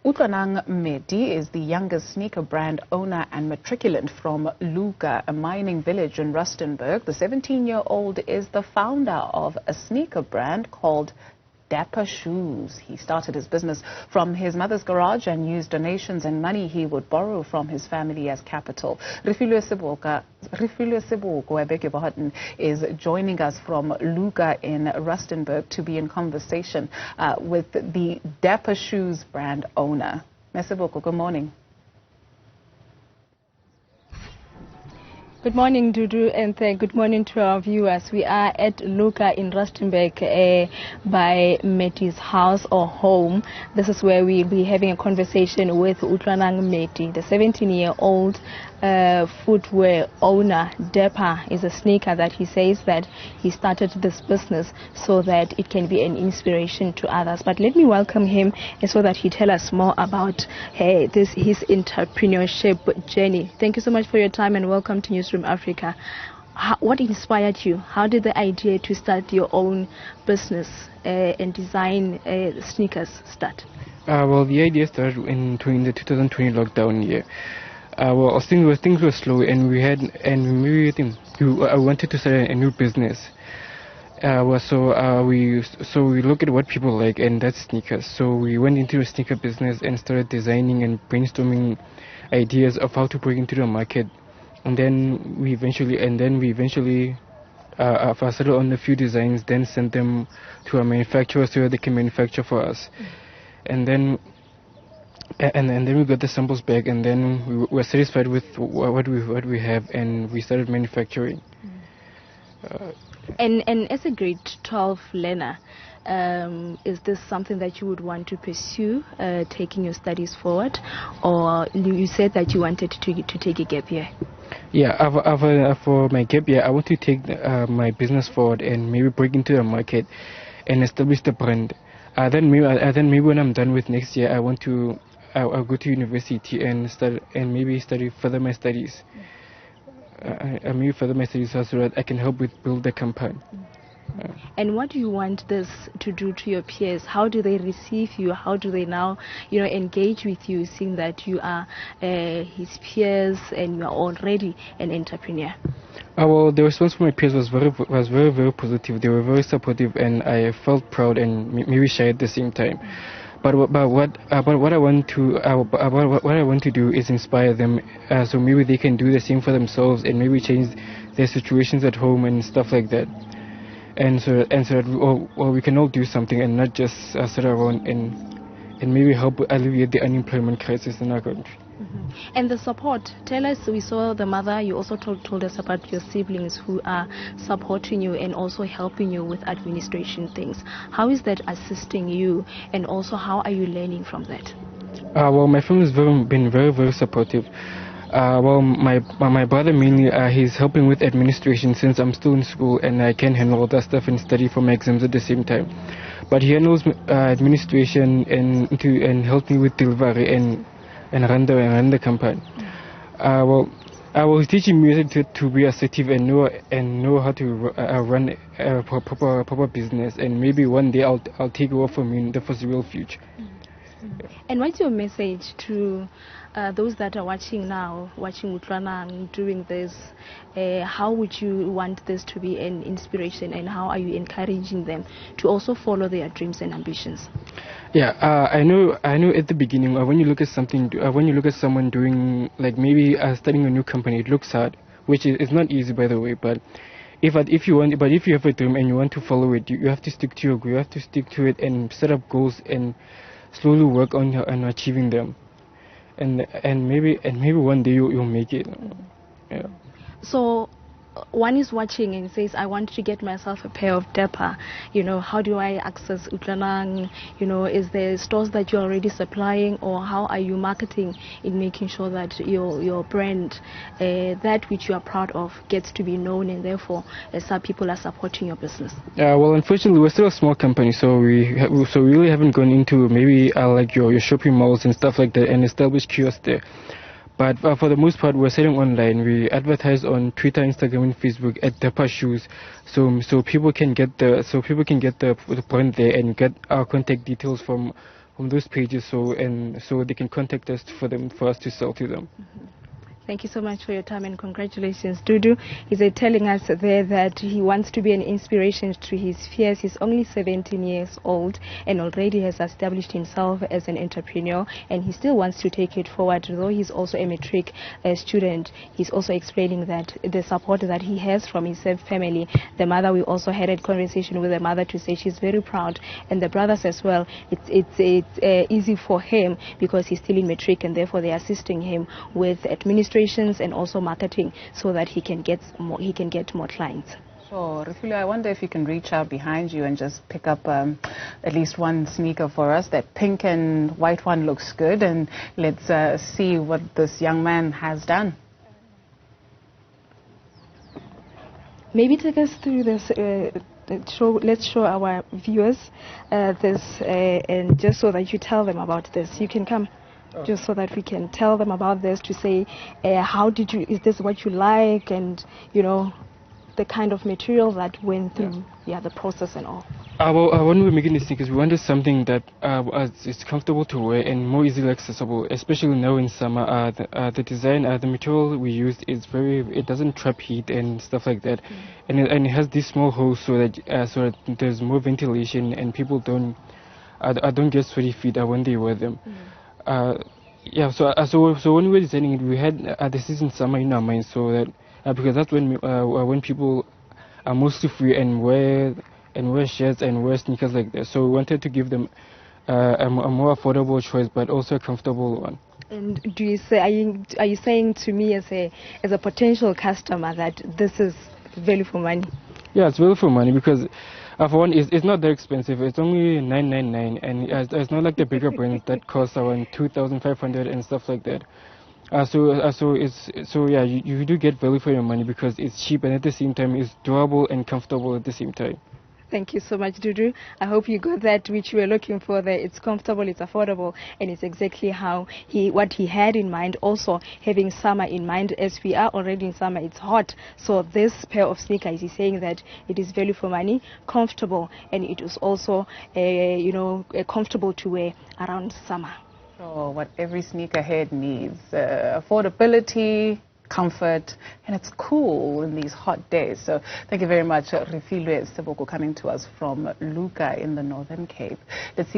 Utlwanang Mmeti is the youngest sneaker brand owner and matriculant from Luka, a mining village in Rustenburg. The 17-year-old is the founder of a sneaker brand called Dapper Shooz. He started his business from his mother's garage and used donations and money he would borrow from his family as capital. Refiloe is joining us from Luka in Rustenburg to be in conversation with the Dapper Shooz brand owner. Seboko, good morning. Good morning, Dudu, and good morning to our viewers. We are at Luka in Rustenburg by Mmeti's house or home. This is where we'll be having a conversation with Utlwanang Mmeti, the 17-year-old footwear owner. Dapper is a sneaker that he says that he started this business so that it can be an inspiration to others. But let me welcome him so that he tell us more about his entrepreneurship journey. Thank you so much for your time and welcome to Newzroom Afrika. What inspired you? How did the idea to start your own business and design sneakers start? Well, the idea started during the 2020 lockdown year. Well, things were slow, and we wanted to start a new business. So we look at what people like, and that's sneakers. So we went into a sneaker business and started designing and brainstorming ideas of how to break into the market. And then we eventually settled on a few designs, then sent them to our manufacturer so that they can manufacture for us. And then we got the samples back, and then we were satisfied with what we have, and we started manufacturing. And as a grade 12 learner, is this something that you would want to pursue, taking your studies forward, or you said that you wanted to take a gap year? Yeah, for my gap year, I want to take my business forward and maybe break into the market and establish the brand. Then maybe when I'm done with next year, I'll go to university and study further my studies. Maybe further my studies so that I can help build the company. And what do you want this to do to your peers? How do they receive you? How do they now, engage with you, seeing that you are his peers and you are already an entrepreneur? Well, the response from my peers was very, very positive. They were very supportive, and I felt proud and maybe shy at the same time. But what I want to do is inspire them, so maybe they can do the same for themselves and maybe change their situations at home and stuff like that. And so that we can all do something and not just sit around and maybe help alleviate the unemployment crisis in our country. And the support, tell us, we saw the mother, you also told us about your siblings who are supporting you and also helping you with administration things. How is that assisting you, and also how are you learning from that? Well, my family has been very, very supportive. Well, my brother mainly, he's helping with administration since I'm still in school and I can't handle all that stuff and study for my exams at the same time. But he handles administration and helps me with delivery and run the company. Well, I was teaching music to be assertive and know how to run a proper business, and maybe one day I'll take over from you in the foreseeable future. And what's your message to those that are watching Utlwanang doing this? How would you want this to be an inspiration, and how are you encouraging them to also follow their dreams and ambitions? Yeah, I know. At the beginning, when you look at someone doing, like, maybe starting a new company, it looks hard, which is not easy, by the way. But if you have a dream and you want to follow it, you have to stick to your goal. You have to stick to it and set up goals and slowly work on achieving them. And maybe one day you'll make it. Yeah. So one is watching and says, I want to get myself a pair of Dapper. How do I access Utlwanang? Is there stores that you're already supplying, or how are you marketing in making sure that your brand, that which you are proud of, gets to be known, and therefore some people are supporting your business? Well, unfortunately, we're still a small company, so we really haven't gone into maybe like your shopping malls and stuff like that and established kiosks there. But for the most part, we're selling online. We advertise on Twitter, Instagram, and Facebook at Dapper Shooz, so people can get the brand there and get our contact details from those pages, so they can contact us for us to sell to them. Thank you so much for your time and congratulations, Dudu. He's telling us there that he wants to be an inspiration to his peers. He's only 17 years old and already has established himself as an entrepreneur, and he still wants to take it forward. Though he's also a matric student, he's also explaining that the support that he has from his family. The mother, we also had a conversation with the mother to say she's very proud, and the brothers as well. It's easy for him because he's still in matric, and therefore they're assisting him with administration and also marketing so that he can get more clients. Sure. Refiloe, I wonder if you can reach out behind you and just pick up at least one sneaker for us. That pink and white one looks good, and let's see what this young man has done. Maybe take us through this. Let's show our viewers this, and just so that you tell them about this. You can come. Just so that we can tell them about this, to say is this what you like, and the kind of material that went through the process and all. When we're making these sneakers, we wanted something that is comfortable to wear and more easily accessible, especially now in summer. The design, the material we used is it doesn't trap heat and stuff like that, and it has these small holes so that there's more ventilation and people don't get sweaty feet when they wear them. So when we were designing it, we had the season summer in our mind, so that because that's when people are mostly free and wear shirts and wear sneakers like that. So we wanted to give them a more affordable choice, but also a comfortable one. And are you saying to me as a potential customer that this is value for money? Yeah, it's value for money because. For one, it's not that expensive. It's only $9.99, and it's not like the bigger brands that cost around $2,500 and stuff like that. You do get value for your money because it's cheap and at the same time it's durable and comfortable at the same time. Thank you so much, Dudu. I hope you got that which you were looking for there. It's comfortable, it's affordable, and it's exactly what he had in mind. Also having summer in mind, as we are already in summer, it's hot. So this pair of sneakers, he's saying that it is value for money, comfortable, and it is also comfortable to wear around summer. So what every sneakerhead needs: affordability, comfort, and it's cool in these hot days. So thank you very much, Refiloe Seboko, coming to us from Luka in the Northern Cape. Let's see what